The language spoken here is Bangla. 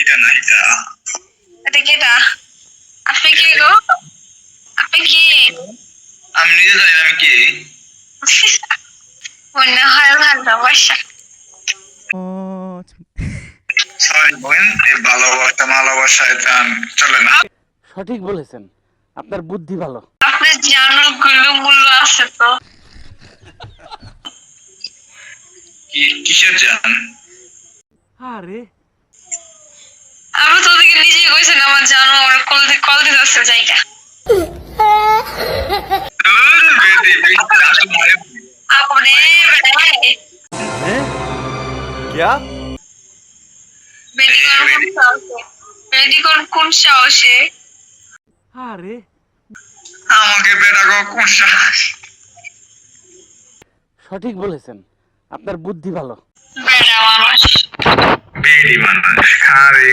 এটা না এটা এটা কেটা? আপনি কে গো? আপনি কি? আমি নিজে জানি না আমি কি। মনে হয় ভালোবাসা। সরি বোন, এই ভালোবাসা মালাবাসা এটা চলে না। সঠিক বলেছেন, আপনার বুদ্ধি ভালো। আপনার জানো গুলো মূল্য আছে তো? কিসের জান? আরে আমি তো ওদিকে নিজেই কইছেন আমার জানো আমার কল দিতে আসছে জায়গা। আপনি हैं? क्या? মেডিকল কোন সাহসে? আরে আমাকে বেটা গো কোন সাহস? সঠিক বলেছেন, আপনার বুদ্ধি ভালো। বেড়া মানুষ। বেডি মানুষ খারে